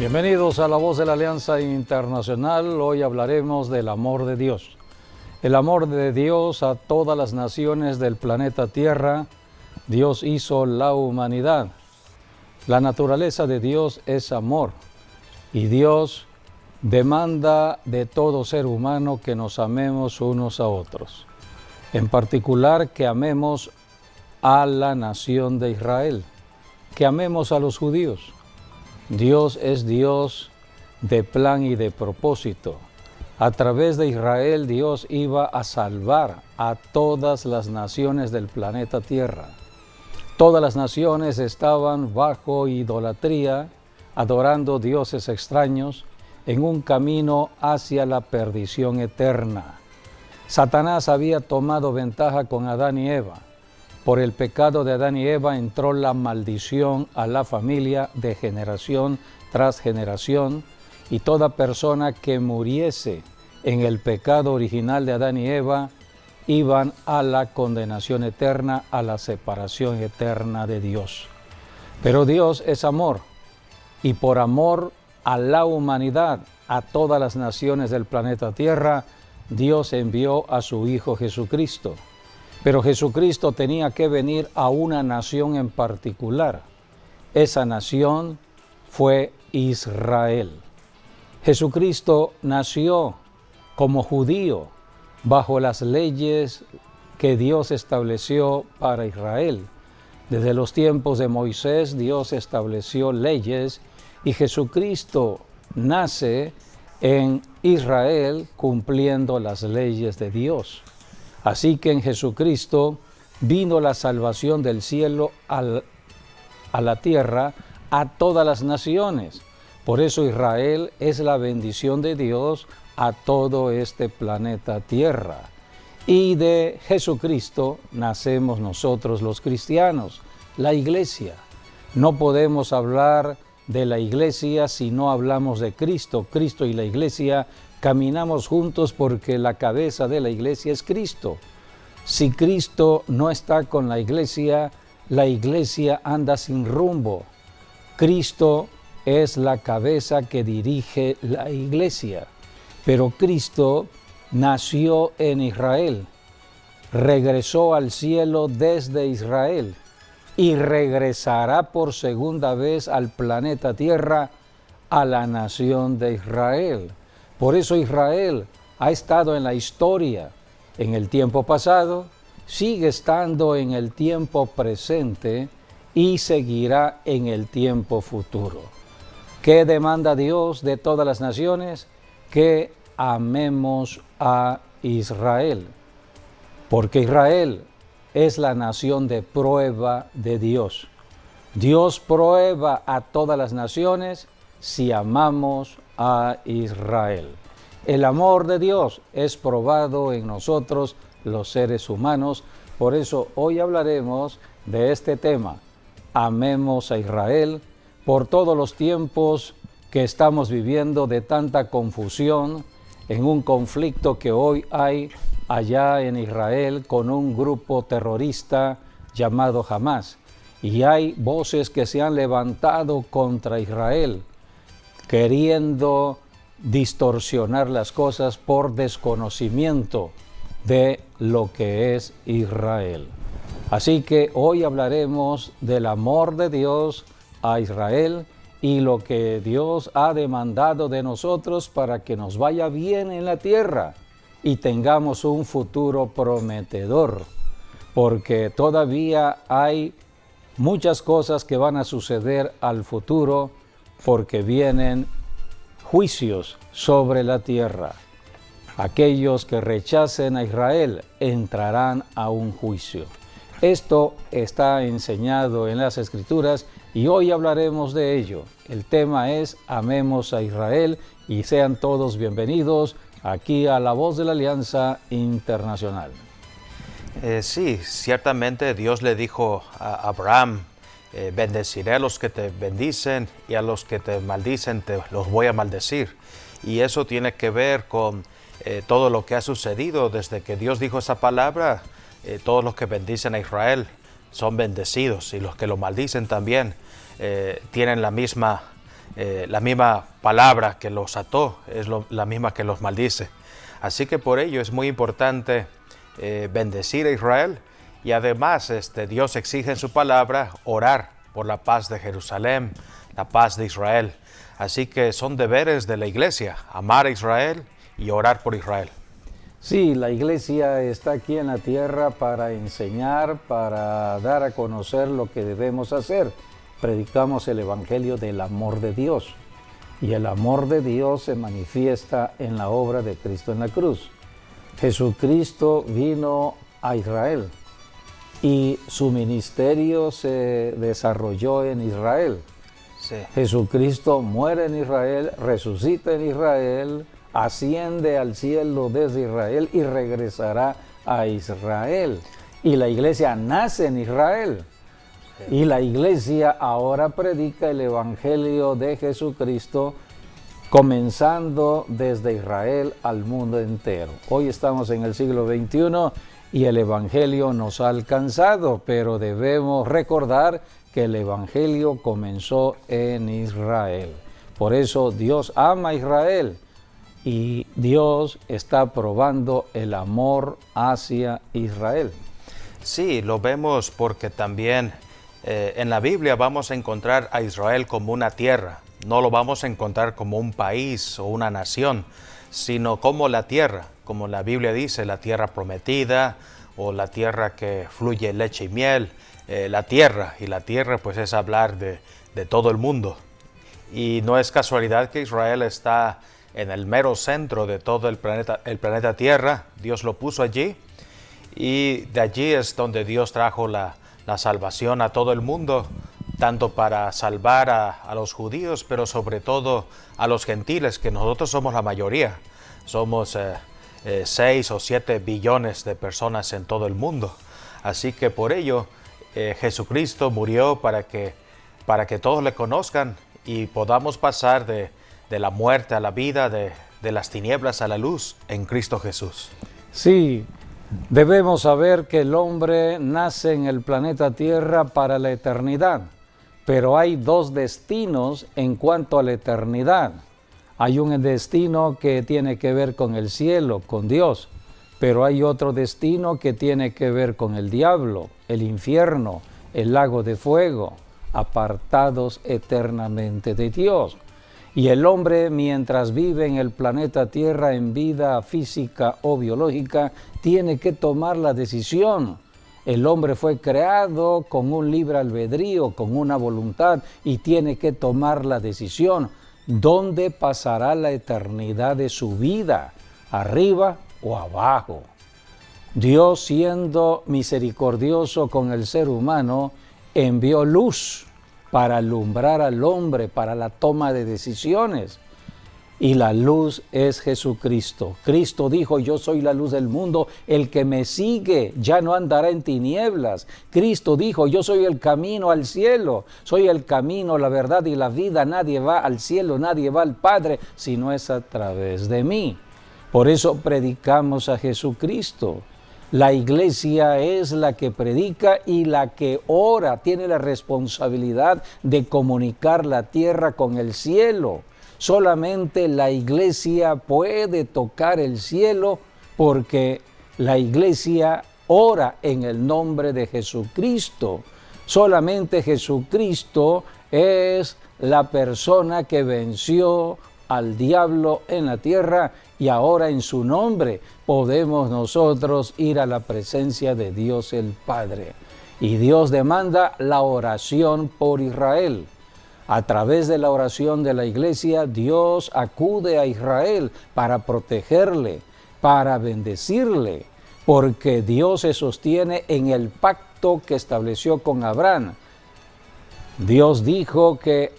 Bienvenidos a La Voz de la Alianza Internacional. Hoy hablaremos del amor de Dios. El amor de Dios a todas las naciones del planeta Tierra. Dios hizo la humanidad. La naturaleza de Dios es amor. Y Dios demanda de todo ser humano que nos amemos unos a otros. En particular, que amemos a la nación de Israel, que amemos a los judíos. Dios es Dios de plan y de propósito. A través de Israel, Dios iba a salvar a todas las naciones del planeta Tierra. Todas las naciones estaban bajo idolatría, adorando dioses extraños, en un camino hacia la perdición eterna. Satanás había tomado ventaja con Adán y Eva. Por el pecado de Adán y Eva entró la maldición a la familia de generación tras generación, y toda persona que muriese en el pecado original de Adán y Eva iban a la condenación eterna, a la separación eterna de Dios. Pero Dios es amor, y por amor a la humanidad, a todas las naciones del planeta Tierra, Dios envió a su Hijo Jesucristo. Pero Jesucristo tenía que venir a una nación en particular. Esa nación fue Israel. Jesucristo nació como judío bajo las leyes que Dios estableció para Israel. Desde los tiempos de Moisés, Dios estableció leyes y Jesucristo nace en Israel cumpliendo las leyes de Dios. Así que en Jesucristo vino la salvación del cielo a la tierra, a todas las naciones. Por eso Israel es la bendición de Dios a todo este planeta Tierra. Y de Jesucristo nacemos nosotros los cristianos, la iglesia. No podemos hablar de la iglesia si no hablamos de Cristo. Cristo y la iglesia caminamos juntos porque la cabeza de la iglesia es Cristo. Si Cristo no está con la iglesia anda sin rumbo. Cristo es la cabeza que dirige la iglesia. Pero Cristo nació en Israel, regresó al cielo desde Israel y regresará por segunda vez al planeta Tierra, a la nación de Israel. Por eso Israel ha estado en la historia en el tiempo pasado, sigue estando en el tiempo presente y seguirá en el tiempo futuro. ¿Qué demanda Dios de todas las naciones? Que amemos a Israel, porque Israel es la nación de prueba de Dios. Dios prueba a todas las naciones si amamos a Israel. El amor de Dios es probado en nosotros, los seres humanos. Por eso hoy hablaremos de este tema. Amemos a Israel por todos los tiempos que estamos viviendo de tanta confusión, en un conflicto que hoy hay allá en Israel con un grupo terrorista llamado Hamas. Y hay voces que se han levantado contra Israel, queriendo distorsionar las cosas por desconocimiento de lo que es Israel. Así que hoy hablaremos del amor de Dios a Israel y lo que Dios ha demandado de nosotros para que nos vaya bien en la tierra y tengamos un futuro prometedor, porque todavía hay muchas cosas que van a suceder al futuro, porque vienen juicios sobre la tierra. Aquellos que rechacen a Israel entrarán a un juicio. Esto está enseñado en las Escrituras y hoy hablaremos de ello. El tema es Amemos a Israel y sean todos bienvenidos aquí a La Voz de la Alianza Internacional. Sí, ciertamente Dios le dijo a Abraham, bendeciré a los que te bendicen y a los que te maldicen te los voy a maldecir. Y eso tiene que ver con todo lo que ha sucedido desde que Dios dijo esa palabra. Todos los que bendicen a Israel son bendecidos y los que lo maldicen también tienen la misma la misma palabra que los ató es la misma que los maldice. Así que por ello es muy importante bendecir a Israel, y además Dios exige en su palabra orar por la paz de Jerusalén, la paz de Israel. Así que son deberes de la iglesia, amar a Israel y orar por Israel. Sí, la iglesia está aquí en la tierra para enseñar, para dar a conocer lo que debemos hacer. Predicamos el evangelio del amor de Dios, y el amor de Dios se manifiesta en la obra de Cristo en la cruz. Jesucristo vino a Israel y su ministerio se desarrolló en Israel. Sí. Jesucristo muere en Israel, resucita en Israel, asciende al cielo desde Israel y regresará a Israel. Y la iglesia nace en Israel. Y la iglesia ahora predica el evangelio de Jesucristo, comenzando desde Israel al mundo entero. Hoy estamos en el siglo XXI y el evangelio nos ha alcanzado, pero debemos recordar que el evangelio comenzó en Israel. Por eso Dios ama a Israel y Dios está probando el amor hacia Israel. Sí, lo vemos porque también en la Biblia vamos a encontrar a Israel como una tierra. No lo vamos a encontrar como un país o una nación, sino como la tierra, como la Biblia dice, la tierra prometida o la tierra que fluye leche y miel, la tierra. Y la tierra pues es hablar de todo el mundo. Y no es casualidad que Israel está en el mero centro de todo el planeta Tierra. Dios lo puso allí, y de allí es donde Dios trajo la salvación a todo el mundo, tanto para salvar a los judíos, pero sobre todo a los gentiles, que nosotros somos la mayoría. Somos 6 o 7 billones de personas en todo el mundo. Así que por ello Jesucristo murió para que todos le conozcan y podamos pasar de la muerte a la vida, de las tinieblas a la luz en Cristo Jesús. Sí, debemos saber que el hombre nace en el planeta Tierra para la eternidad, pero hay dos destinos en cuanto a la eternidad. Hay un destino que tiene que ver con el cielo, con Dios, pero hay otro destino que tiene que ver con el diablo, el infierno, el lago de fuego, apartados eternamente de Dios. Y el hombre, mientras vive en el planeta Tierra en vida física o biológica, tiene que tomar la decisión. El hombre fue creado con un libre albedrío, con una voluntad, y tiene que tomar la decisión. ¿Dónde pasará la eternidad de su vida? ¿Arriba o abajo? Dios, siendo misericordioso con el ser humano, envió luz para alumbrar al hombre, para la toma de decisiones. Y la luz es Jesucristo. Cristo dijo: yo soy la luz del mundo, el que me sigue ya no andará en tinieblas. Cristo dijo: yo soy el camino al cielo, soy el camino, la verdad y la vida. Nadie va al cielo, nadie va al Padre, si no es a través de mí. Por eso predicamos a Jesucristo. La iglesia es la que predica y la que ora, tiene la responsabilidad de comunicar la tierra con el cielo. Solamente la iglesia puede tocar el cielo porque la iglesia ora en el nombre de Jesucristo. Solamente Jesucristo es la persona que venció al diablo en la tierra, y ahora en su nombre podemos nosotros ir a la presencia de Dios el Padre. Y Dios demanda la oración por Israel. A través de la oración de la iglesia, Dios acude a Israel para protegerle, para bendecirle, porque Dios se sostiene en el pacto que estableció con Abraham. Dios dijo que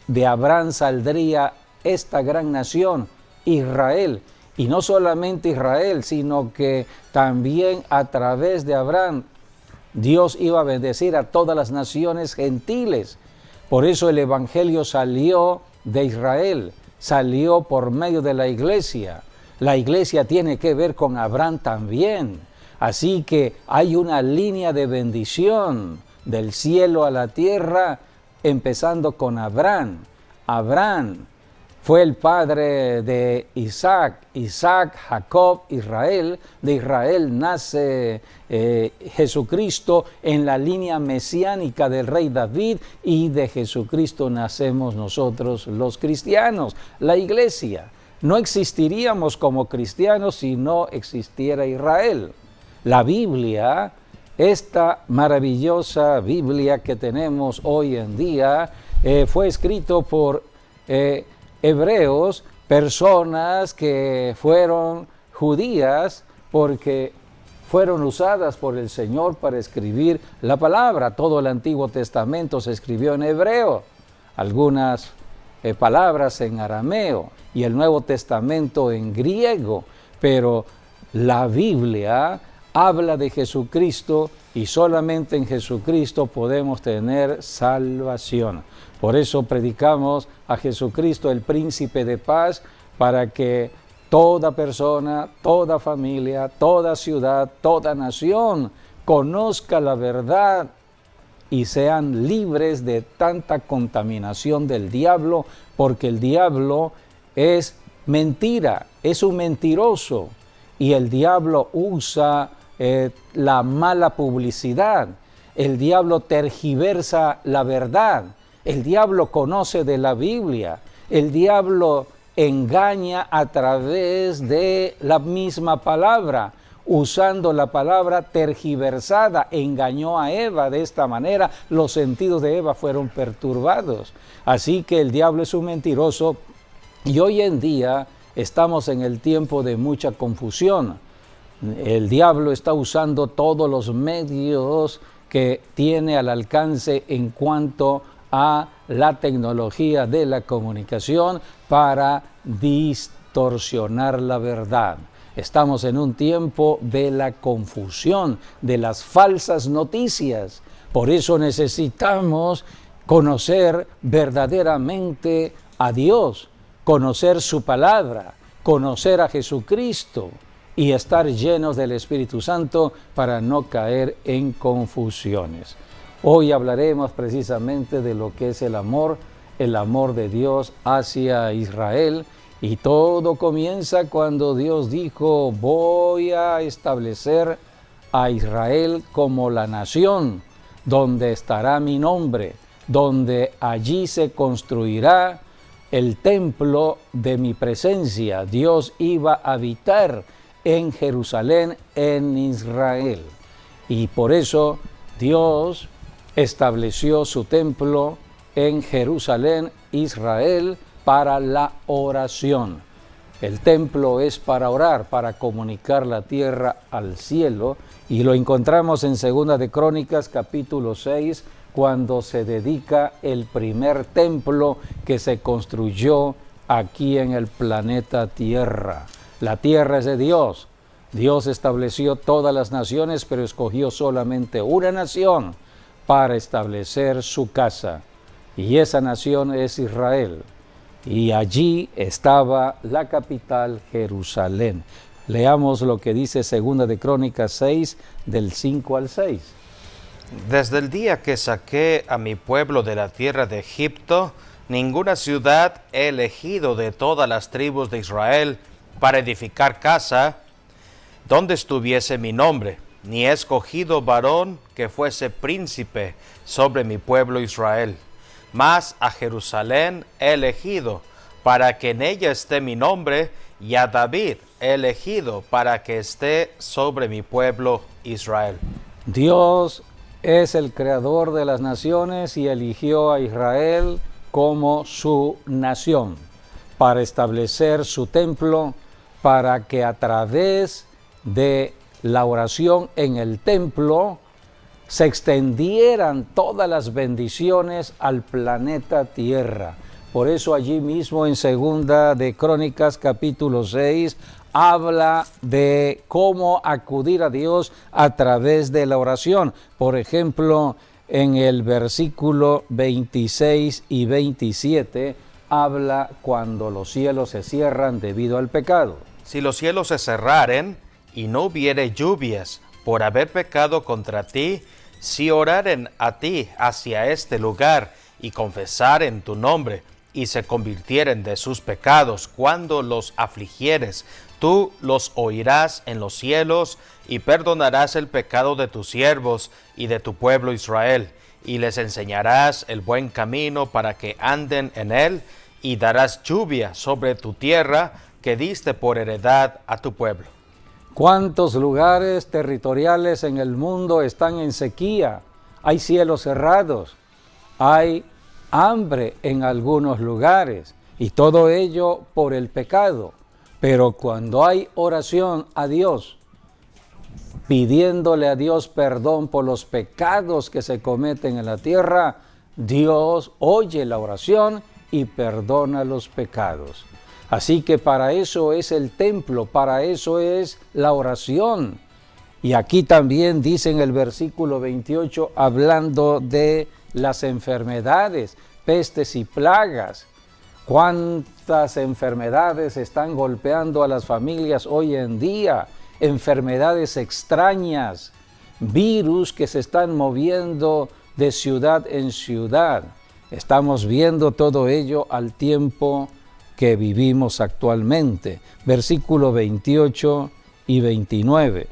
de Abraham saldría esta gran nación, Israel. Y no solamente Israel, sino que también a través de Abraham Dios iba a bendecir a todas las naciones gentiles. Por eso el evangelio salió de Israel, salió por medio de la iglesia. La iglesia tiene que ver con Abraham también. Así que hay una línea de bendición del cielo a la tierra, empezando con Abraham. Abraham. Fue el padre de Isaac, Jacob, Israel. De Israel nace Jesucristo en la línea mesiánica del rey David, y de Jesucristo nacemos nosotros los cristianos, la iglesia. No existiríamos como cristianos si no existiera Israel. La Biblia, esta maravillosa Biblia que tenemos hoy en día, fue escrito por hebreos, personas que fueron judías, porque fueron usadas por el Señor para escribir la palabra. Todo el Antiguo Testamento se escribió en hebreo, algunas palabras en arameo, y el Nuevo Testamento en griego, pero la Biblia habla de Jesucristo, y solamente en Jesucristo podemos tener salvación. Por eso predicamos a Jesucristo, el príncipe de paz, para que toda persona, toda familia, toda ciudad, toda nación conozca la verdad y sean libres de tanta contaminación del diablo, porque el diablo es mentira, es un mentiroso, y el diablo usa la mala publicidad. El diablo tergiversa la verdad. El diablo conoce de la Biblia. El diablo engaña a través de la misma palabra, usando la palabra tergiversada. Engañó a Eva de esta manera. Los sentidos de Eva fueron perturbados. Así que el diablo es un mentiroso, y hoy en día estamos en el tiempo de mucha confusión. El diablo está usando todos los medios que tiene al alcance en cuanto a la tecnología de la comunicación para distorsionar la verdad. Estamos en un tiempo de la confusión, de las falsas noticias. Por eso necesitamos conocer verdaderamente a Dios, conocer su palabra, conocer a Jesucristo, y estar llenos del Espíritu Santo para no caer en confusiones. Hoy hablaremos precisamente de lo que es el amor de Dios hacia Israel, y todo comienza cuando Dios dijo: voy a establecer a Israel como la nación donde estará mi nombre, donde allí se construirá el templo de mi presencia. Dios iba a habitar en Jerusalén, en Israel. Y por eso Dios estableció su templo en Jerusalén, Israel, para la oración. El templo es para orar, para comunicar la tierra al cielo, y lo encontramos en 2 de Crónicas, capítulo 6, cuando se dedica el primer templo que se construyó aquí en el planeta Tierra. La tierra es de Dios. Dios estableció todas las naciones, pero escogió solamente una nación para establecer su casa. Y esa nación es Israel. Y allí estaba la capital, Jerusalén. Leamos lo que dice 2 de Crónicas 6, del 5 al 6. Desde el día que saqué a mi pueblo de la tierra de Egipto, ninguna ciudad he elegido de todas las tribus de Israel para edificar casa donde estuviese mi nombre, ni he escogido varón que fuese príncipe sobre mi pueblo Israel. Mas a Jerusalén he elegido para que en ella esté mi nombre, y a David he elegido para que esté sobre mi pueblo Israel. Dios es el creador de las naciones y eligió a Israel como su nación para establecer su templo, para que a través de la oración en el templo se extendieran todas las bendiciones al planeta Tierra. Por eso allí mismo en 2 de Crónicas capítulo 6 habla de cómo acudir a Dios a través de la oración. Por ejemplo, en el versículo 26 y 27 habla cuando los cielos se cierran debido al pecado. Si los cielos se cerraren y no hubiere lluvias por haber pecado contra ti, si oraren a ti hacia este lugar y confesaren tu nombre y se convirtieren de sus pecados, cuando los afligieres, tú los oirás en los cielos y perdonarás el pecado de tus siervos y de tu pueblo Israel, y les enseñarás el buen camino para que anden en él, y darás lluvia sobre tu tierra que diste por heredad a tu pueblo. ¿Cuántos lugares territoriales en el mundo están en sequía? Hay cielos cerrados, hay hambre en algunos lugares, y todo ello por el pecado. Pero cuando hay oración a Dios, pidiéndole a Dios perdón por los pecados que se cometen en la tierra, Dios oye la oración y perdona los pecados. Así que para eso es el templo, para eso es la oración. Y aquí también dice en el versículo 28, hablando de las enfermedades, pestes y plagas. ¿Cuántas enfermedades están golpeando a las familias hoy en día? Enfermedades extrañas, virus que se están moviendo de ciudad en ciudad. Estamos viendo todo ello al tiempo que vivimos actualmente. Versículo 28 y 29.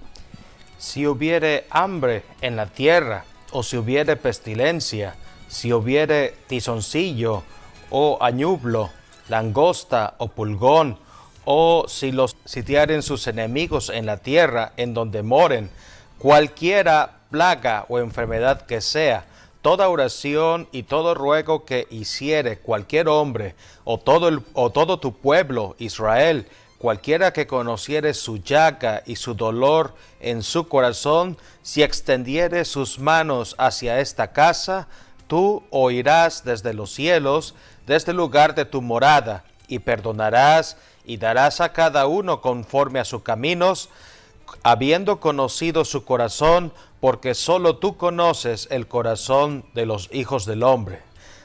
Si hubiere hambre en la tierra, o si hubiere pestilencia, si hubiere tizoncillo, o añublo, langosta o pulgón, o si los sitiaren sus enemigos en la tierra en donde moren, cualquiera plaga o enfermedad que sea, toda oración y todo ruego que hiciere cualquier hombre o todo tu pueblo Israel, cualquiera que conociere su llaga y su dolor en su corazón, si extendiere sus manos hacia esta casa, tú oirás desde los cielos, desde el lugar de tu morada, y perdonarás y darás a cada uno conforme a sus caminos, habiendo conocido su corazón, porque solo tú conoces el corazón de los hijos del hombre,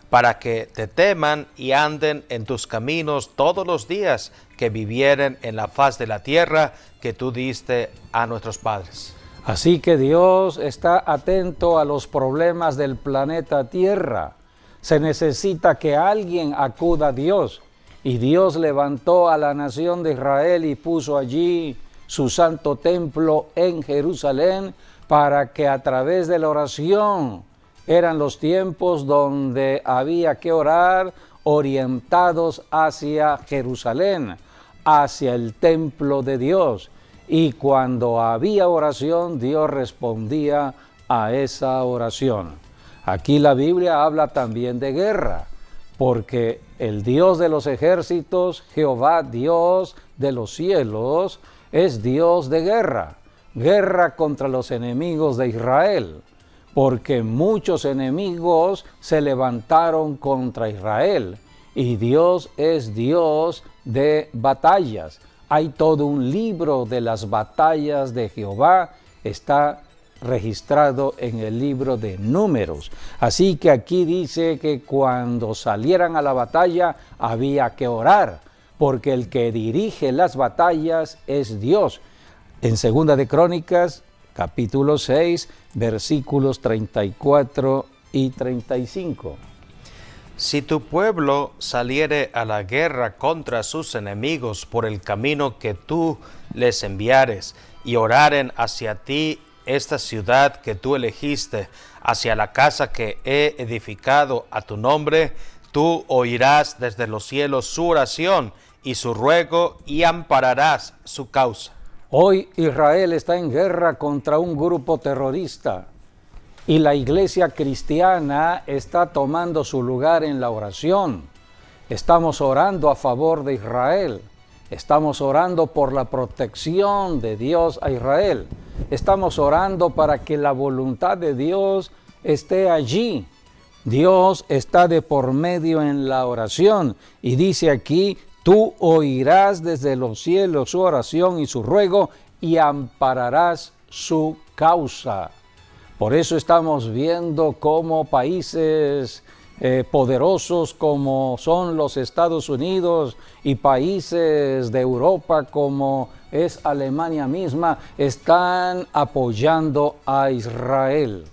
para que te teman y anden en tus caminos todos los días que vivieren en la faz de la tierra que tú diste a nuestros padres. Así que Dios está atento a los problemas del planeta Tierra. Se necesita que alguien acuda a Dios, y Dios levantó a la nación de Israel y puso allí su santo templo en Jerusalén, para que a través de la oración, eran los tiempos donde había que orar orientados hacia Jerusalén, hacia el templo de Dios. Y cuando había oración, Dios respondía a esa oración. Aquí la Biblia habla también de guerra, porque el Dios de los ejércitos, Jehová, Dios de los cielos, es Dios de guerra, guerra contra los enemigos de Israel, porque muchos enemigos se levantaron contra Israel, y Dios es Dios de batallas. Hay todo un libro de las batallas de Jehová, está registrado en el libro de Números. Así que aquí dice que cuando salieran a la batalla había que orar, porque el que dirige las batallas es Dios. En Segunda de Crónicas, capítulo 6, versículos 34 y 35. Si tu pueblo saliere a la guerra contra sus enemigos por el camino que tú les enviares, y oraren hacia ti esta ciudad que tú elegiste, hacia la casa que he edificado a tu nombre, tú oirás desde los cielos su oración y su ruego, y ampararás su causa. Hoy Israel está en guerra contra un grupo terrorista, y la iglesia cristiana está tomando su lugar en la oración. Estamos orando a favor de Israel. Estamos orando por la protección de Dios a Israel. Estamos orando para que la voluntad de Dios esté allí. Dios está de por medio en la oración. Y dice aquí, tú oirás desde los cielos su oración y su ruego, y ampararás su causa. Por eso estamos viendo cómo países poderosos como son los Estados Unidos y países de Europa como es Alemania misma, están apoyando a Israel.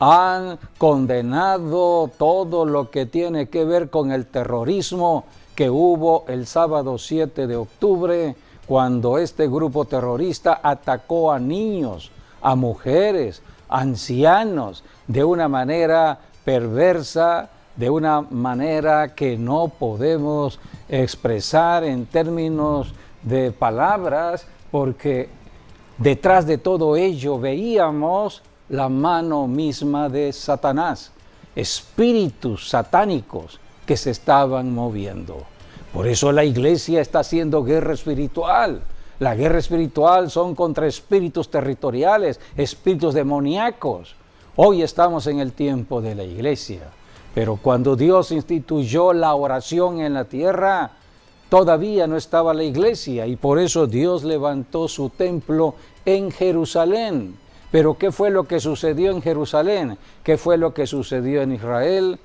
han condenado todo lo que tiene que ver con el terrorismo que hubo el sábado 7 de octubre, cuando este grupo terrorista atacó a niños, a mujeres, ancianos, de una manera perversa, de una manera que no podemos expresar en términos de palabras, porque detrás de todo ello veíamos la mano misma de Satanás, espíritus satánicos que se estaban moviendo. Por eso la iglesia está haciendo guerra espiritual. La guerra espiritual son contra espíritus territoriales, espíritus demoníacos. Hoy estamos en el tiempo de la iglesia, pero cuando Dios instituyó la oración en la tierra, todavía no estaba la iglesia, y por eso Dios levantó su templo en Jerusalén. Pero ¿qué fue lo que sucedió en Jerusalén? ¿Qué fue lo que sucedió en Israel?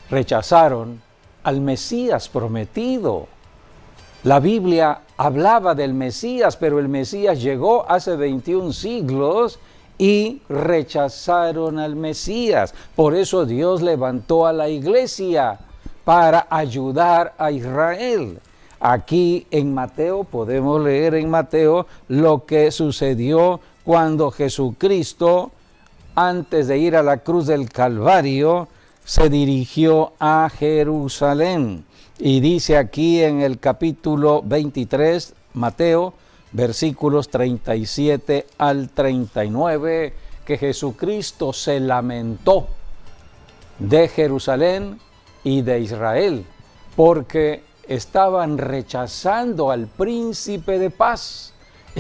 Rechazaron al Mesías prometido. La Biblia hablaba del Mesías, pero el Mesías llegó hace 21 siglos y rechazaron al Mesías. Por eso Dios levantó a la iglesia para ayudar a Israel. Aquí en Mateo, podemos leer en Mateo lo que sucedió cuando Jesucristo, antes de ir a la cruz del Calvario, se dirigió a Jerusalén. Y dice aquí en el capítulo 23, Mateo, versículos 37 al 39, que Jesucristo se lamentó de Jerusalén y de Israel, porque estaban rechazando al príncipe de paz,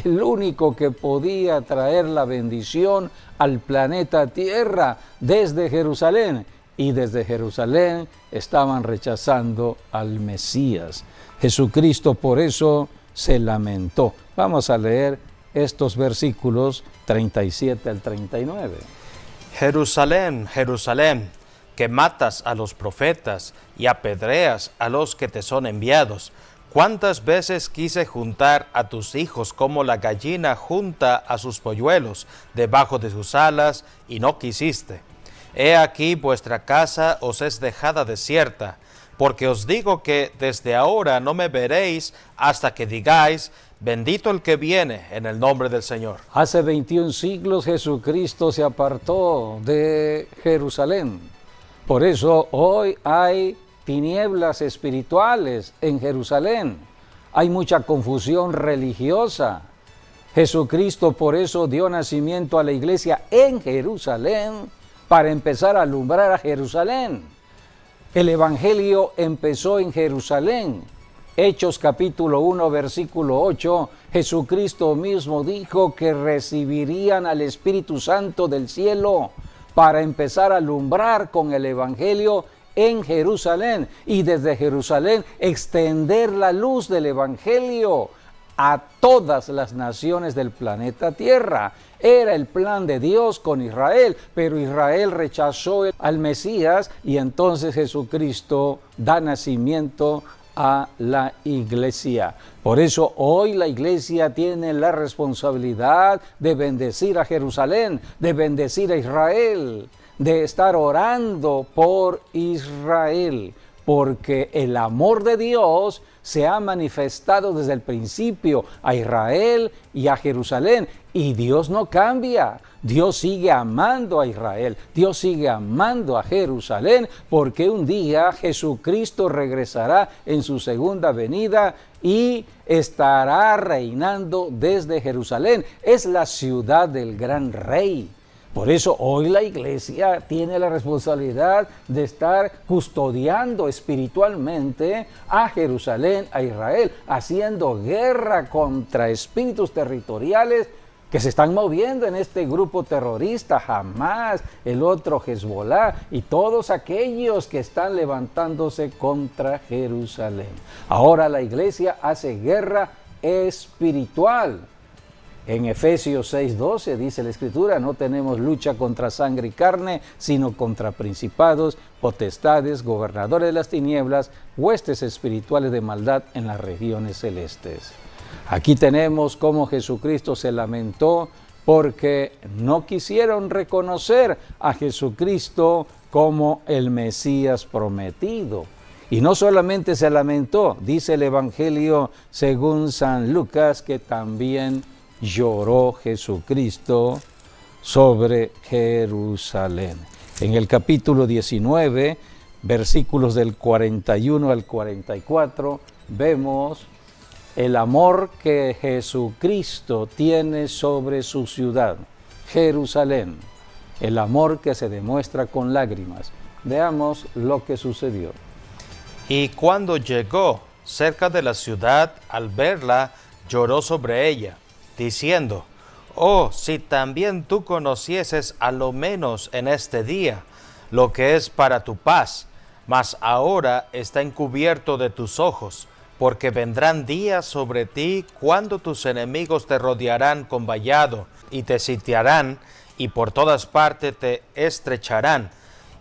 el único que podía traer la bendición al planeta Tierra desde Jerusalén. Y desde Jerusalén estaban rechazando al Mesías. Jesucristo por eso se lamentó. Vamos a leer estos versículos 37 al 39. Jerusalén, Jerusalén, que matas a los profetas y apedreas a los que te son enviados. ¿Cuántas veces quise juntar a tus hijos como la gallina junta a sus polluelos debajo de sus alas, y no quisiste? He aquí vuestra casa os es dejada desierta, porque os digo que desde ahora no me veréis hasta que digáis, bendito el que viene en el nombre del Señor. Hace 21 siglos Jesucristo se apartó de Jerusalén. Por eso hoy hay tinieblas espirituales en Jerusalén. Hay mucha confusión religiosa. Jesucristo por eso dio nacimiento a la iglesia en Jerusalén, para empezar a alumbrar a Jerusalén. El Evangelio empezó en Jerusalén. Hechos capítulo 1, versículo 8, Jesucristo mismo dijo que recibirían al Espíritu Santo del cielo para empezar a alumbrar con el Evangelio en Jerusalén, y desde Jerusalén extender la luz del Evangelio a todas las naciones del planeta Tierra. Era el plan de Dios con Israel, pero Israel rechazó al Mesías, y entonces Jesucristo da nacimiento a la iglesia. Por eso hoy la iglesia tiene la responsabilidad de bendecir a Jerusalén, de bendecir a Israel, de estar orando por Israel, porque el amor de Dios se ha manifestado desde el principio a Israel y a Jerusalén, y Dios no cambia. Dios sigue amando a Israel, Dios sigue amando a Jerusalén, porque un día Jesucristo regresará en su segunda venida y estará reinando desde Jerusalén. Es la ciudad del gran rey. Por eso hoy la iglesia tiene la responsabilidad de estar custodiando espiritualmente a Jerusalén, a Israel, haciendo guerra contra espíritus territoriales que se están moviendo en este grupo terrorista, Hamás, el otro Hezbollah, y todos aquellos que están levantándose contra Jerusalén. Ahora la iglesia hace guerra espiritual. En Efesios 6:12 dice la Escritura, no tenemos lucha contra sangre y carne, sino contra principados, potestades, gobernadores de las tinieblas, huestes espirituales de maldad en las regiones celestes. Aquí tenemos cómo Jesucristo se lamentó porque no quisieron reconocer a Jesucristo como el Mesías prometido. Y no solamente se lamentó, dice el Evangelio según San Lucas, que también lloró Jesucristo sobre Jerusalén. En el capítulo 19, versículos del 41 al 44, vemos el amor que Jesucristo tiene sobre su ciudad, Jerusalén, el amor que se demuestra con lágrimas. Veamos lo que sucedió. Y cuando llegó cerca de la ciudad, al verla, lloró sobre ella, diciendo: Oh, si también tú conocieses a lo menos en este día lo que es para tu paz, mas ahora está encubierto de tus ojos, porque vendrán días sobre ti cuando tus enemigos te rodearán con vallado y te sitiarán y por todas partes te estrecharán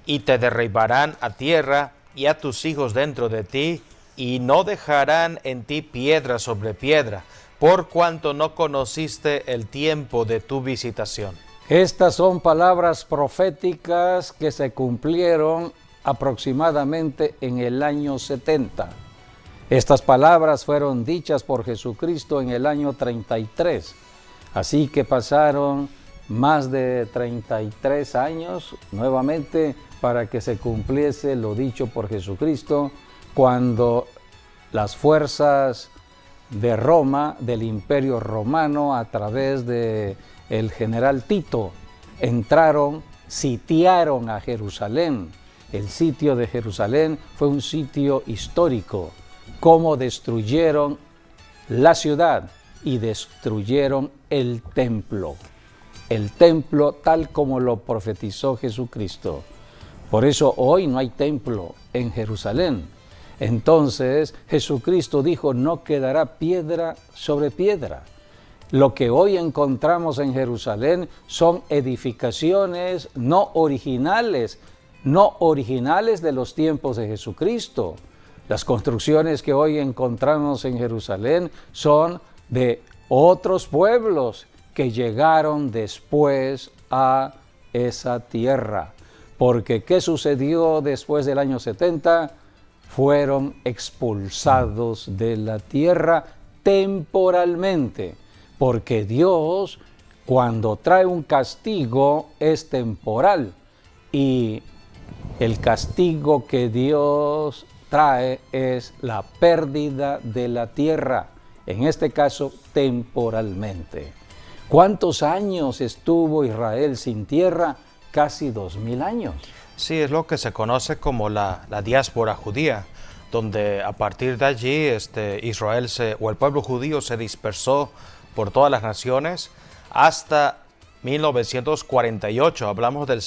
y te derribarán a tierra y a tus hijos dentro de ti, y no dejarán en ti piedra sobre piedra, por cuanto no conociste el tiempo de tu visitación. Estas son palabras proféticas que se cumplieron aproximadamente en el año 70. Estas palabras fueron dichas por Jesucristo en el año 33. Así que pasaron más de 33 años nuevamente para que se cumpliese lo dicho por Jesucristo, cuando las fuerzas de Roma, del Imperio Romano, a través de el general Tito, entraron, sitiaron a Jerusalén. El sitio de Jerusalén fue un sitio histórico, cómo destruyeron la ciudad y destruyeron el templo tal como lo profetizó Jesucristo. Por eso hoy no hay templo en Jerusalén. Entonces Jesucristo dijo: no quedará piedra sobre piedra. Lo que hoy encontramos en Jerusalén son edificaciones no originales de los tiempos de Jesucristo. Las construcciones que hoy encontramos en Jerusalén son de otros pueblos que llegaron después a esa tierra. Porque ¿qué sucedió después del año 70? Fueron expulsados de la tierra temporalmente. Porque Dios, cuando trae un castigo, es temporal. Y el castigo que Dios trae es la pérdida de la tierra, en este caso temporalmente. ¿Cuántos años estuvo Israel sin tierra? Casi 2000 años. Sí, es lo que se conoce como la diáspora judía, donde a partir de allí Israel o el pueblo judío se dispersó por todas las naciones hasta 1948. Hablamos del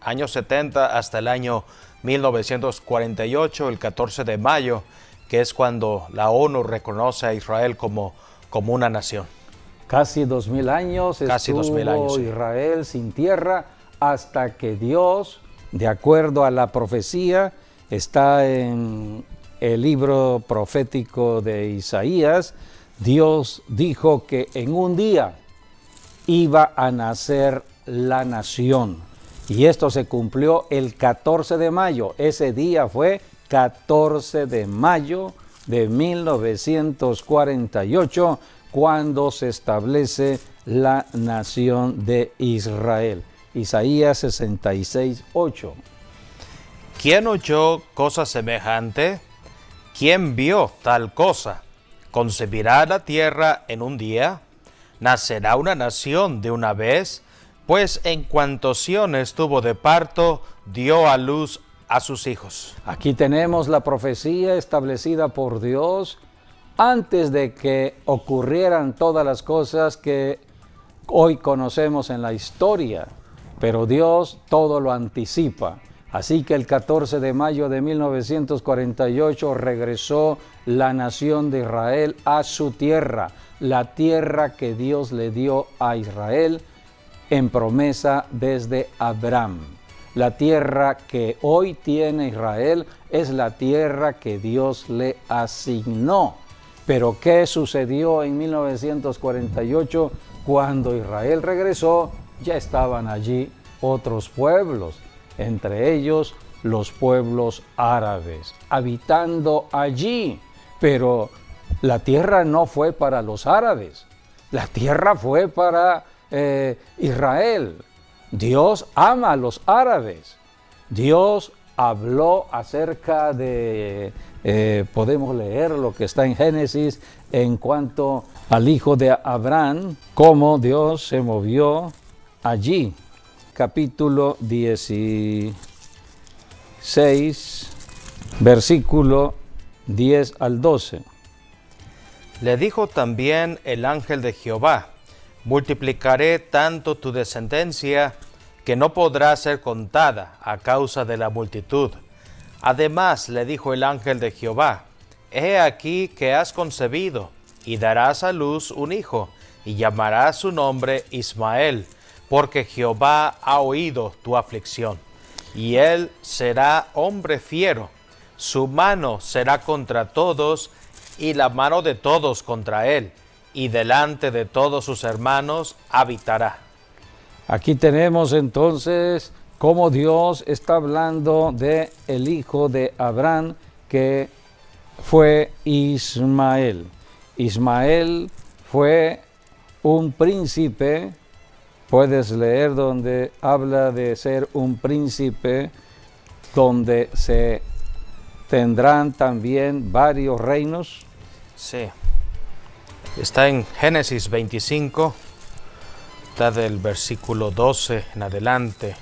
año 70 hasta el año 1948, el 14 de mayo, que es cuando la ONU reconoce a Israel como una nación. Casi 2000 años estuvo Israel sin tierra, hasta que Dios, de acuerdo a la profecía, está en el libro profético de Isaías, Dios dijo que en un día iba a nacer la nación. Y esto se cumplió el 14 de mayo. Ese día fue 14 de mayo de 1948, cuando se establece la nación de Israel. Isaías 66:8. ¿Quién oyó cosa semejante? ¿Quién vio tal cosa? ¿Concebirá la tierra en un día? ¿Nacerá una nación de una vez? Pues en cuanto Sión estuvo de parto, dio a luz a sus hijos. Aquí tenemos la profecía establecida por Dios antes de que ocurrieran todas las cosas que hoy conocemos en la historia, pero Dios todo lo anticipa. Así que el 14 de mayo de 1948 regresó la nación de Israel a su tierra, la tierra que Dios le dio a Israel en promesa desde Abraham. La tierra que hoy tiene Israel es la tierra que Dios le asignó. Pero ¿qué sucedió en 1948? Cuando Israel regresó, ya estaban allí otros pueblos, entre ellos los pueblos árabes, habitando allí. Pero la tierra no fue para los árabes, la tierra fue para Israel. Dios ama a los árabes. Dios habló acerca de, podemos leer lo que está en Génesis en cuanto al hijo de Abraham, cómo Dios se movió allí. Capítulo 16, versículo 10 al 12. Le dijo también el ángel de Jehová: multiplicaré tanto tu descendencia que no podrá ser contada a causa de la multitud. Además le dijo el ángel de Jehová: he aquí que has concebido y darás a luz un hijo, y llamarás su nombre Ismael, porque Jehová ha oído tu aflicción. Y él será hombre fiero, su mano será contra todos, y la mano de todos contra él, y delante de todos sus hermanos habitará. Aquí tenemos entonces cómo Dios está hablando de el hijo de Abraham, que fue Ismael. Ismael fue un príncipe. Puedes leer donde habla de ser un príncipe, donde se tendrán también varios reinos. Sí. Está en Génesis 25, está del versículo 12 en adelante.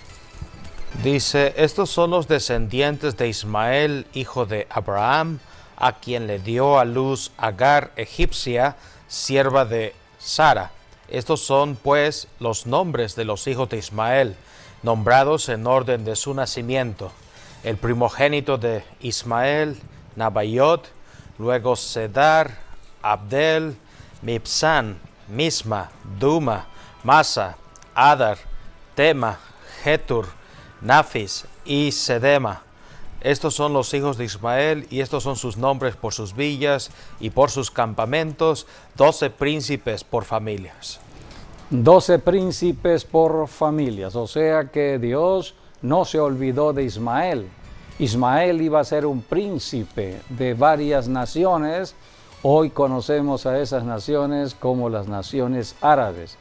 Dice: estos son los descendientes de Ismael, hijo de Abraham, a quien le dio a luz Agar, egipcia, sierva de Sara. Estos son, pues, los nombres de los hijos de Ismael, nombrados en orden de su nacimiento. El primogénito de Ismael, Nabaiot, luego Sedar, Abdel, Mibsán, Misma, Duma, Masa, Adar, Tema, Getur, Nafis y Sedema. Estos son los hijos de Ismael, y estos son sus nombres por sus villas y por sus campamentos, 12 príncipes por familias. 12 príncipes por familias, o sea que Dios no se olvidó de Ismael. Ismael iba a ser un príncipe de varias naciones. Hoy conocemos a esas naciones como las naciones árabes.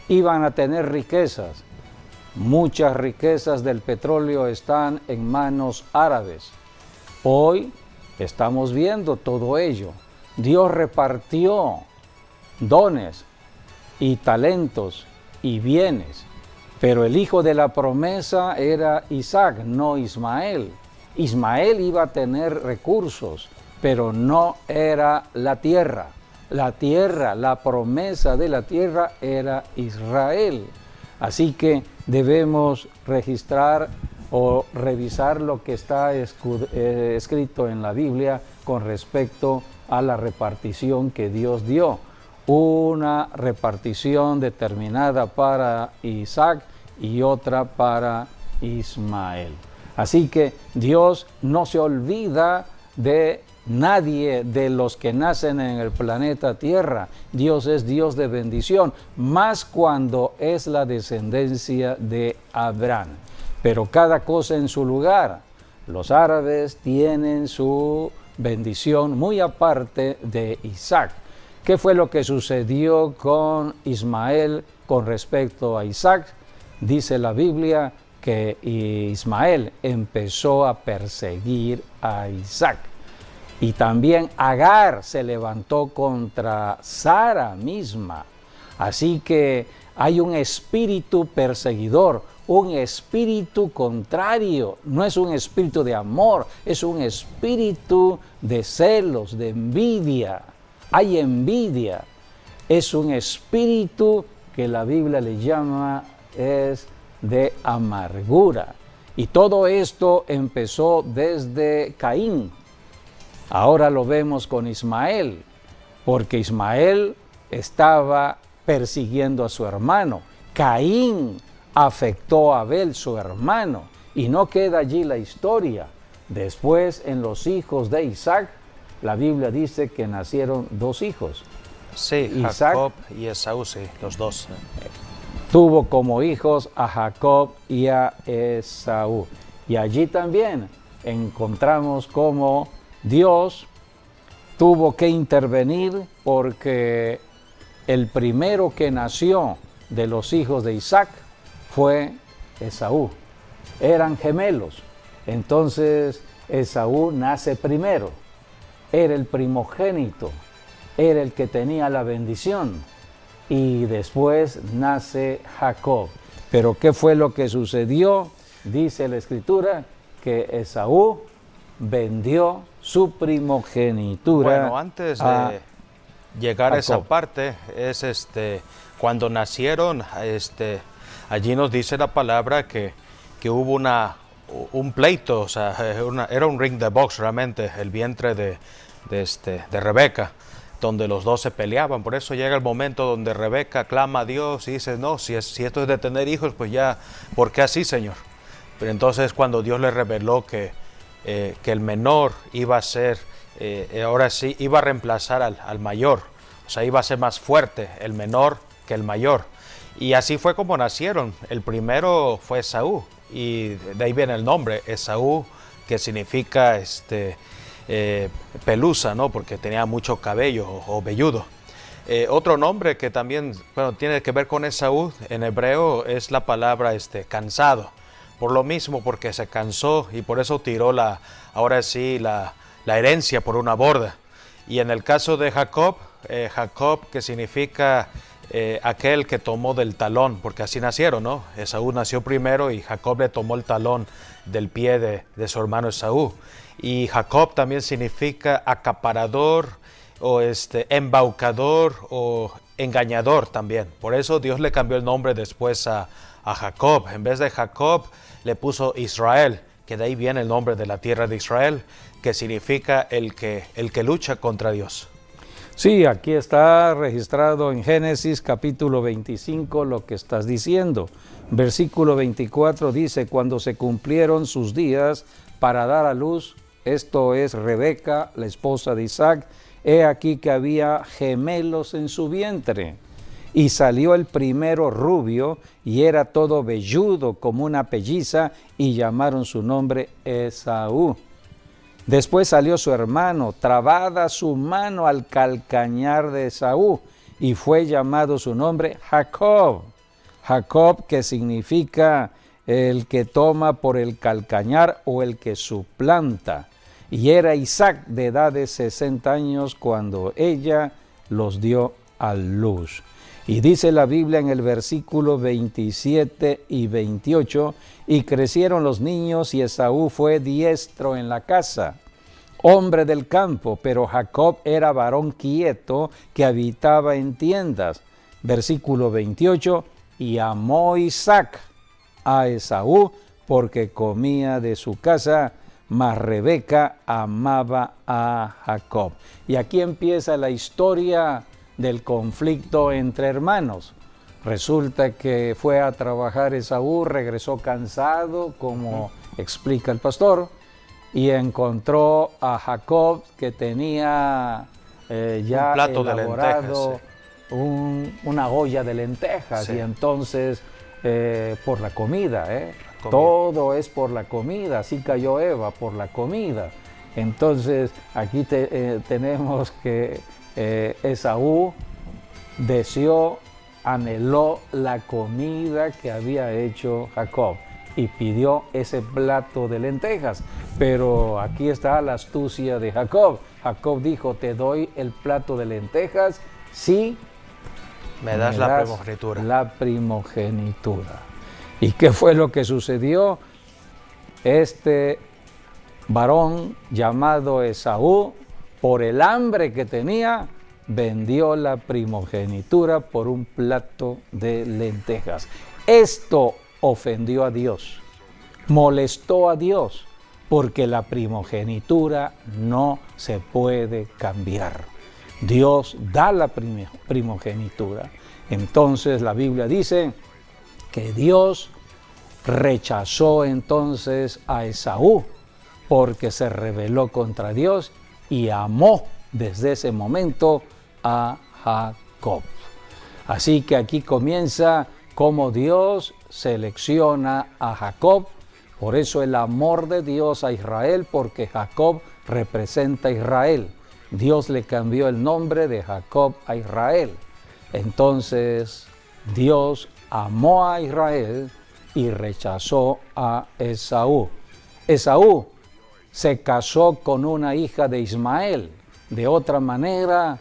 Iban a tener riquezas. Muchas riquezas del petróleo están en manos árabes. Hoy estamos viendo todo ello. Dios repartió dones y talentos y bienes, pero el hijo de la promesa era Isaac, no Ismael. Ismael iba a tener recursos, pero no era la tierra. La tierra, la promesa de la tierra era Israel. Así que debemos registrar o revisar lo que está escrito en la Biblia con respecto a la repartición que Dios dio. Una repartición determinada para Isaac y otra para Ismael. Así que Dios no se olvida de nadie de los que nacen en el planeta Tierra. Dios es Dios de bendición, más cuando es la descendencia de Abraham. Pero cada cosa en su lugar. Los árabes tienen su bendición muy aparte de Isaac. ¿Qué fue lo que sucedió con Ismael con respecto a Isaac? Dice la Biblia que Ismael empezó a perseguir a Isaac. Y también Agar se levantó contra Sara misma. Así que hay un espíritu perseguidor, un espíritu contrario. No es un espíritu de amor, es un espíritu de celos, de envidia. Hay envidia. Es un espíritu que la Biblia le llama es de amargura. Y todo esto empezó desde Caín. Ahora lo vemos con Ismael, porque Ismael estaba persiguiendo a su hermano. Caín afectó a Abel, su hermano, y no queda allí la historia. Después, en los hijos de Isaac, la Biblia dice que nacieron 2 hijos. Sí, Isaac Jacob y Esaú, sí, los dos. tuvo como hijos a Jacob y a Esaú. Y allí también encontramos cómo Dios tuvo que intervenir porque el primero que nació de los hijos de Isaac fue Esaú. Eran gemelos. Entonces Esaú nace primero. Era el primogénito. Era el que tenía la bendición. Y después nace Jacob. Pero ¿qué fue lo que sucedió? Dice la Escritura que Esaú vendió su primogenitura. Bueno, antes de llegar a esa parte, es cuando nacieron, allí nos dice la palabra que hubo un pleito, o sea, era un ring de box realmente, el vientre de Rebeca, donde los dos se peleaban. Por eso llega el momento donde Rebeca clama a Dios y dice, no, si esto es de tener hijos, pues ya, ¿por qué así, Señor? Pero entonces cuando Dios le reveló que el menor iba a ser, ahora sí, iba a reemplazar al mayor, o sea, iba a ser más fuerte el menor que el mayor. Y así fue como nacieron. El primero fue Esaú, y de ahí viene el nombre, Esaú, que significa pelusa, ¿no? Porque tenía mucho cabello o velludo. Otro nombre que también, bueno, tiene que ver con Esaú en hebreo es la palabra cansado. Por lo mismo, porque se cansó y por eso tiró ahora sí la herencia por una borda. Y en el caso de Jacob, Jacob, que significa aquel que tomó del talón, porque así nacieron, ¿no? Esaú nació primero y Jacob le tomó el talón del pie de su hermano Esaú. Y Jacob también significa acaparador o embaucador o engañador también. Por eso Dios le cambió el nombre después a Jacob. En vez de Jacob le puso Israel, que de ahí viene el nombre de la tierra de Israel, que significa el que lucha contra Dios. Sí, aquí está registrado en Génesis capítulo 25 lo que estás diciendo. Versículo 24 dice, cuando se cumplieron sus días para dar a luz, esto es Rebeca, la esposa de Isaac, he aquí que había gemelos en su vientre. Y salió el primero rubio, y era todo velludo como una pelliza, y llamaron su nombre Esaú. Después salió su hermano, trabada su mano al calcañar de Esaú, y fue llamado su nombre Jacob. Jacob, que significa el que toma por el calcañar o el que suplanta. Y era Isaac de edad de 60 años cuando ella los dio a luz. Y dice la Biblia en el versículo 27 y 28, y crecieron los niños y Esaú fue diestro en la casa, hombre del campo, pero Jacob era varón quieto que habitaba en tiendas. Versículo 28, y amó Isaac a Esaú porque comía de su casa, mas Rebeca amaba a Jacob. Y aquí empieza la historia del conflicto entre hermanos. Resulta que fue a trabajar Esaú, regresó cansado, como explica el pastor, y encontró a Jacob que tenía ya un plato elaborado de lentejas, una olla de lentejas, sí. Y entonces por la comida, todo es por la comida, así cayó Eva, por la comida. Entonces aquí tenemos que Esaú deseó, anheló la comida que había hecho Jacob y pidió ese plato de lentejas. Pero aquí está la astucia de Jacob. Jacob dijo, te doy el plato de lentejas si me das la primogenitura. La primogenitura. ¿Y qué fue lo que sucedió? Este varón llamado Esaú, por el hambre que tenía, vendió la primogenitura por un plato de lentejas. Esto ofendió a Dios, molestó a Dios, porque la primogenitura no se puede cambiar. Dios da la primogenitura. Entonces la Biblia dice que Dios rechazó entonces a Esaú porque se rebeló contra Dios y amó desde ese momento a Jacob. Así que aquí comienza cómo Dios selecciona a Jacob. Por eso el amor de Dios a Israel, porque Jacob representa a Israel. Dios le cambió el nombre de Jacob a Israel. Entonces Dios amó a Israel y rechazó a Esaú. Esaú se casó con una hija de Ismael. De otra manera,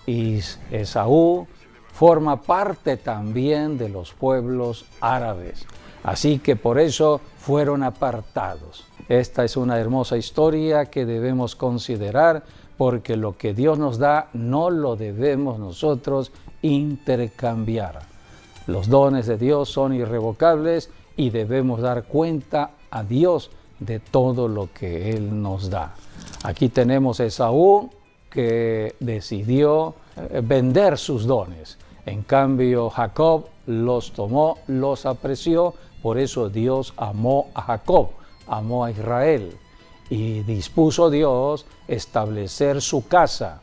Esaú forma parte también de los pueblos árabes. Así que por eso fueron apartados. Esta es una hermosa historia que debemos considerar, porque lo que Dios nos da no lo debemos nosotros intercambiar. Los dones de Dios son irrevocables y debemos dar cuenta a Dios de todo lo que Él nos da. Aquí tenemos a Esaú, que decidió vender sus dones. En cambio, Jacob los tomó, los apreció. Por eso Dios amó a Jacob, amó a Israel. Y dispuso Dios establecer su casa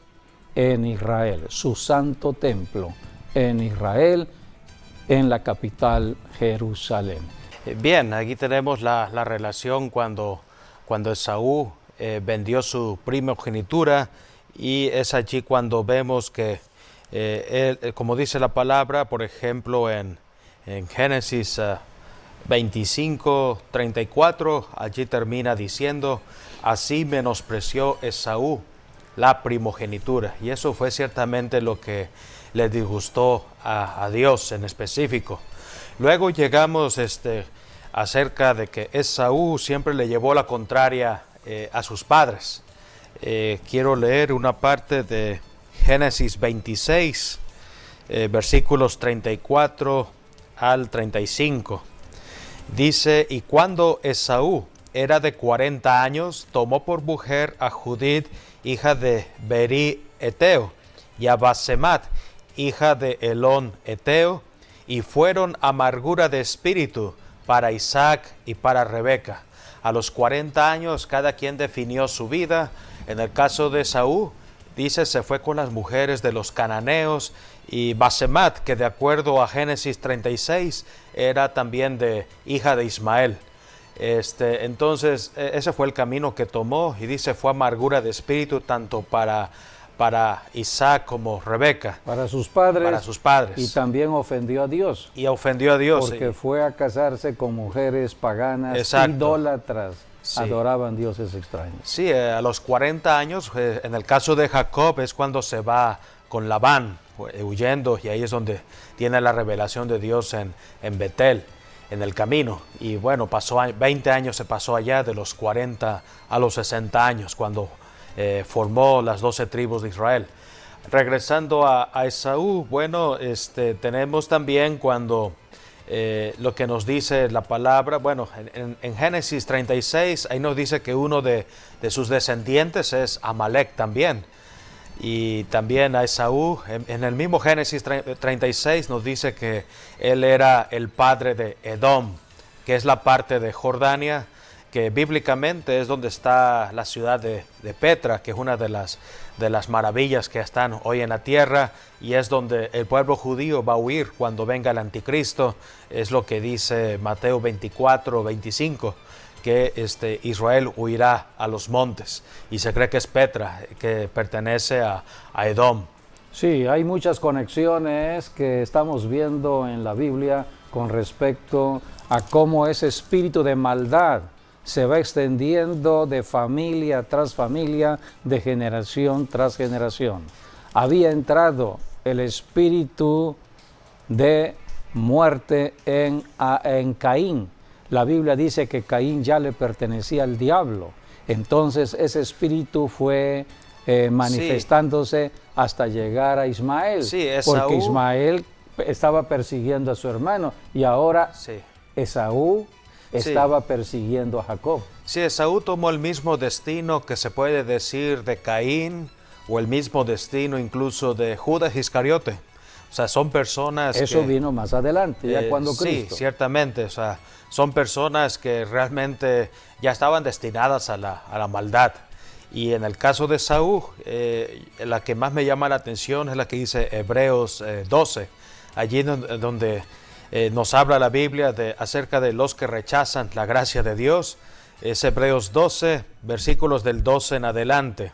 en Israel, su santo templo en Israel, en la capital Jerusalén. Bien, aquí tenemos la relación cuando Esaú vendió su primogenitura, y es allí cuando vemos que, como dice la palabra, por ejemplo, en Génesis 25:34, allí termina diciendo: así menospreció Esaú la primogenitura. Y eso fue ciertamente lo que le disgustó a Dios en específico. Luego llegamos acerca de que Esaú siempre le llevó la contraria a sus padres. Quiero leer una parte de Génesis 26, versículos 34 al 35. Dice: y cuando Esaú era de 40 años, tomó por mujer a Judith, hija de Berí Eteo, y a Basemat, hija de Elón Eteo, y fueron amargura de espíritu para Isaac y para Rebeca. A los 40 años cada quien definió su vida. En el caso de Esaú, dice, se fue con las mujeres de los cananeos, y Basemat, que de acuerdo a Génesis 36, era también hija de Ismael. Entonces, ese fue el camino que tomó, y dice, fue amargura de espíritu tanto para Isaac como Rebeca. Para sus padres. Para sus padres. Y también ofendió a Dios. Y ofendió a Dios. Porque fue a casarse con mujeres paganas, exacto, idólatras. Sí. Adoraban dioses extraños. Sí, a los 40 años, en el caso de Jacob, es cuando se va con Labán, huyendo, y ahí es donde tiene la revelación de Dios en Betel, en el camino. Y bueno, 20 años se pasó allá, de los 40 a los 60 años, cuando formó las 12 tribus de Israel. Regresando a Esaú, bueno, tenemos también cuando lo que nos dice la palabra, bueno, en Génesis 36, ahí nos dice que uno de sus descendientes es Amalek también. Y también a Esaú, en el mismo Génesis 36, nos dice que él era el padre de Edom, que es la parte de Jordania, que bíblicamente es donde está la ciudad de Petra, que es una de las maravillas que están hoy en la tierra, y es donde el pueblo judío va a huir cuando venga el anticristo. Es lo que dice Mateo 24:25, que Israel huirá a los montes, y se cree que es Petra, que pertenece a Edom. Sí, hay muchas conexiones que estamos viendo en la Biblia con respecto a cómo ese espíritu de maldad se va extendiendo de familia tras familia, de generación tras generación. Había entrado el espíritu de muerte en Caín. La Biblia dice que Caín ya le pertenecía al diablo. Entonces ese espíritu fue manifestándose hasta llegar a Ismael. Sí, Esaú, porque Ismael estaba persiguiendo a su hermano, y ahora Esaú estaba persiguiendo a Jacob. Sí, Esaú tomó el mismo destino que se puede decir de Caín, o el mismo destino incluso de Judas Iscariote. O sea, son personas Eso vino más adelante, ya cuando Cristo. Sí, ciertamente. O sea, son personas que realmente ya estaban destinadas a la maldad. Y en el caso de Saúl, la que más me llama la atención es la que dice Hebreos 12, allí donde nos habla la Biblia acerca de los que rechazan la gracia de Dios. Es Hebreos 12, versículos del 12 en adelante.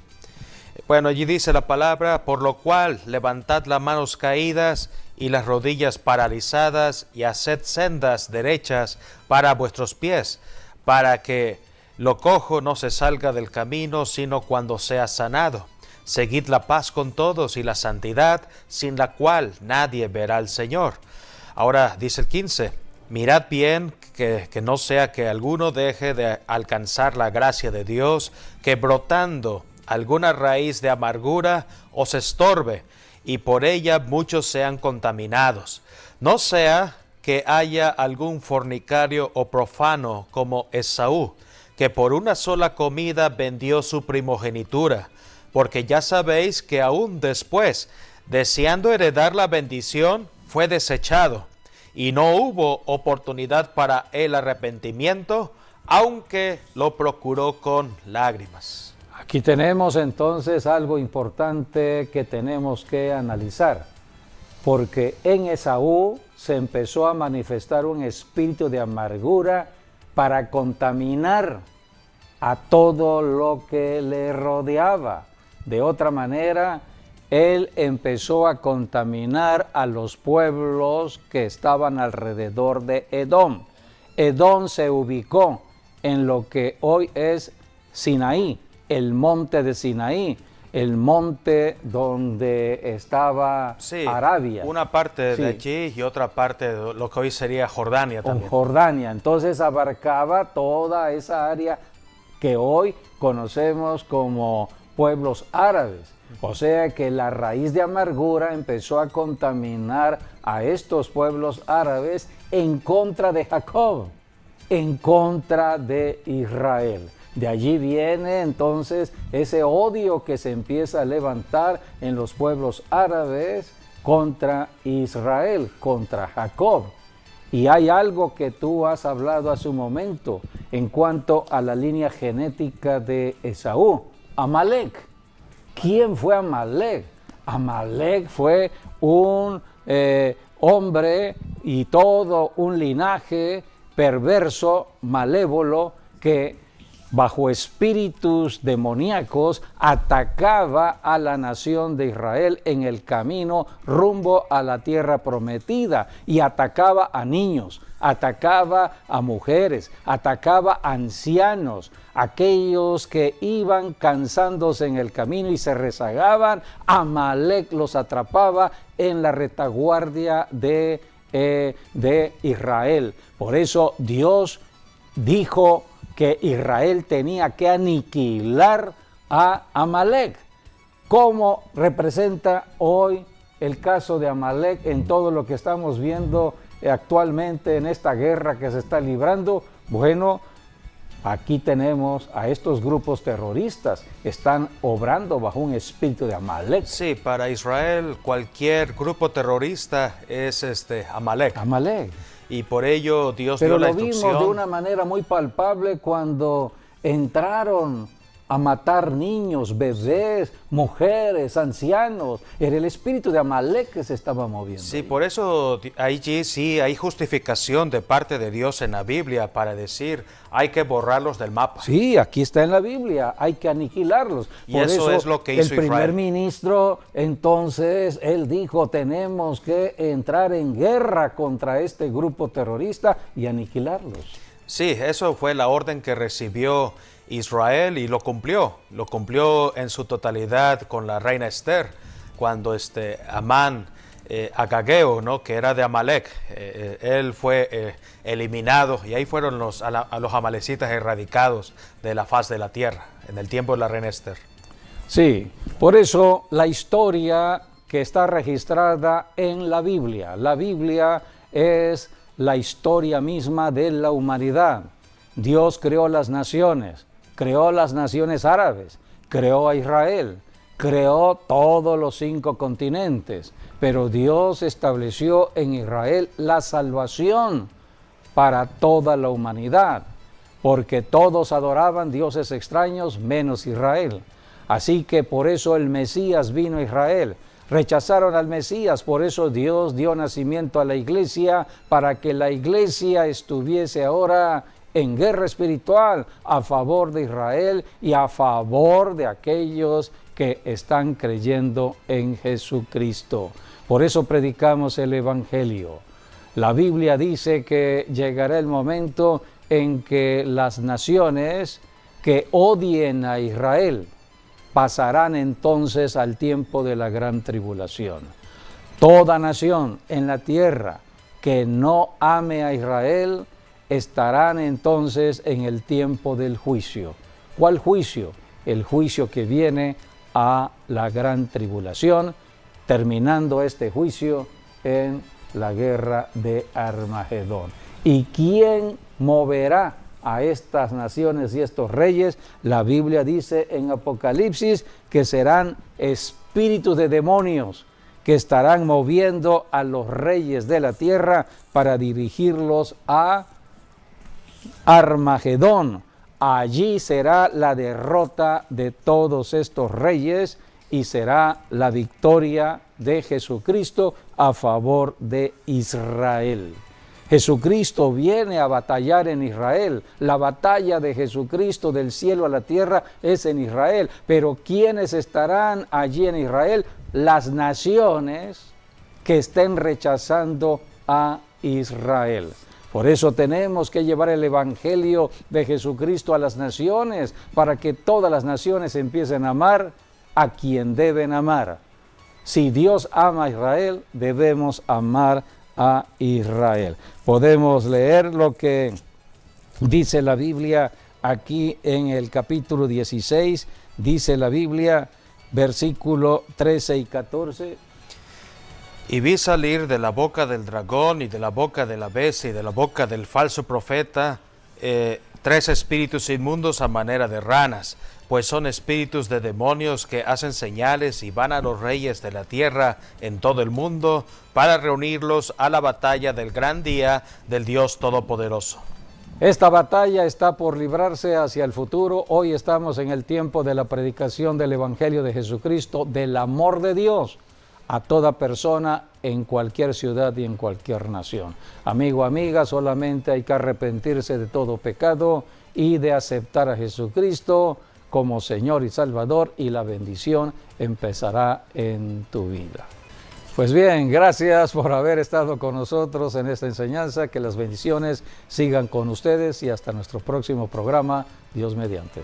Bueno, allí dice la palabra: por lo cual levantad las manos caídas y las rodillas paralizadas, y haced sendas derechas para vuestros pies, para que lo cojo no se salga del camino, sino cuando sea sanado. Seguid la paz con todos y la santidad, sin la cual nadie verá al Señor. Ahora dice el 15, mirad bien que no sea que alguno deje de alcanzar la gracia de Dios, que brotando alguna raíz de amargura os estorbe, y por ella muchos sean contaminados. No sea que haya algún fornicario o profano como Esaú, que por una sola comida vendió su primogenitura, porque ya sabéis que aún después, deseando heredar la bendición, fue desechado, y no hubo oportunidad para el arrepentimiento, aunque lo procuró con lágrimas. Aquí tenemos entonces algo importante que tenemos que analizar, porque en Esaú se empezó a manifestar un espíritu de amargura para contaminar a todo lo que le rodeaba. De otra manera, él empezó a contaminar a los pueblos que estaban alrededor de Edom. Edom se ubicó en lo que hoy es Sinaí, el monte de Sinaí, el monte donde estaba Arabia. Una parte de allí y otra parte de lo que hoy sería Jordania también. Jordania, entonces abarcaba toda esa área que hoy conocemos como pueblos árabes. O sea que la raíz de amargura empezó a contaminar a estos pueblos árabes en contra de Jacob, en contra de Israel. De allí viene entonces ese odio que se empieza a levantar en los pueblos árabes contra Israel, contra Jacob. Y hay algo que tú has hablado hace un momento en cuanto a la línea genética de Esaú, Amalek. ¿Quién fue Amalek? Amalek fue un hombre y todo un linaje perverso, malévolo, que bajo espíritus demoníacos atacaba a la nación de Israel en el camino rumbo a la tierra prometida, y atacaba a niños, atacaba a mujeres, atacaba a ancianos, aquellos que iban cansándose en el camino y se rezagaban. Amalek los atrapaba en la retaguardia de Israel. Por eso Dios dijo que Israel tenía que aniquilar a Amalek. ¿Cómo representa hoy el caso de Amalek en todo lo que estamos viendo actualmente en esta guerra que se está librando? Bueno, aquí tenemos a estos grupos terroristas, están obrando bajo un espíritu de Amalek. Sí, para Israel cualquier grupo terrorista es Amalek. Amalek. Y por ello Dios dio la instrucción. Pero lo vimos de una manera muy palpable cuando entraron a matar niños, bebés, mujeres, ancianos. Era el espíritu de Amalek que se estaba moviendo. Sí, por eso allí sí hay justificación de parte de Dios en la Biblia para decir hay que borrarlos del mapa. Sí, aquí está en la Biblia, hay que aniquilarlos. Y por eso es lo que hizo el primer Israel. Ministro, entonces, él dijo, tenemos que entrar en guerra contra este grupo terrorista y aniquilarlos. Sí, eso fue la orden que recibió Israel y lo cumplió en su totalidad con la reina Esther, cuando Amán Agageo, ¿no?, que era de Amalek, él fue eliminado, y ahí fueron a los amalecitas erradicados de la faz de la tierra en el tiempo de la reina Esther. Sí, por eso la historia que está registrada en la Biblia es la historia misma de la humanidad. Dios creó las naciones árabes, creó a Israel, creó todos los 5 continentes, pero Dios estableció en Israel la salvación para toda la humanidad. porque todos adoraban dioses extraños menos Israel. Así que por eso el Mesías vino a Israel. Rechazaron al Mesías, por eso Dios dio nacimiento a la iglesia, para que la iglesia estuviese ahora en guerra espiritual a favor de Israel y a favor de aquellos que están creyendo en Jesucristo. Por eso predicamos el Evangelio. La Biblia dice que llegará el momento en que las naciones que odien a Israel pasarán entonces al tiempo de la gran tribulación. Toda nación en la tierra que no ame a Israel estarán entonces en el tiempo del juicio. ¿Cuál juicio? El juicio que viene a la gran tribulación, terminando este juicio en la guerra de Armagedón. ¿Y quién moverá a estas naciones y estos reyes? La Biblia dice en Apocalipsis que serán espíritus de demonios que estarán moviendo a los reyes de la tierra para dirigirlos a Armagedón. Allí será la derrota de todos estos reyes y será la victoria de Jesucristo a favor de Israel. Jesucristo viene a batallar en Israel. La batalla de Jesucristo del cielo a la tierra es en Israel. Pero ¿quiénes estarán allí en Israel? Las naciones que estén rechazando a Israel. Por eso tenemos que llevar el Evangelio de Jesucristo a las naciones, para que todas las naciones empiecen a amar a quien deben amar. Si Dios ama a Israel, debemos amar a Israel. Podemos leer lo que dice la Biblia aquí en el capítulo 16, dice la Biblia, versículo 13 y 14. Y vi salir de la boca del dragón y de la boca de la bestia y de la boca del falso profeta 3 espíritus inmundos a manera de ranas, pues son espíritus de demonios que hacen señales y van a los reyes de la tierra en todo el mundo para reunirlos a la batalla del gran día del Dios Todopoderoso. Esta batalla está por librarse hacia el futuro. Hoy estamos en el tiempo de la predicación del Evangelio de Jesucristo, del amor de Dios a toda persona en cualquier ciudad y en cualquier nación. Amigo, amiga, solamente hay que arrepentirse de todo pecado y de aceptar a Jesucristo como Señor y Salvador, y la bendición empezará en tu vida. Pues bien, gracias por haber estado con nosotros en esta enseñanza. Que las bendiciones sigan con ustedes y hasta nuestro próximo programa, Dios mediante.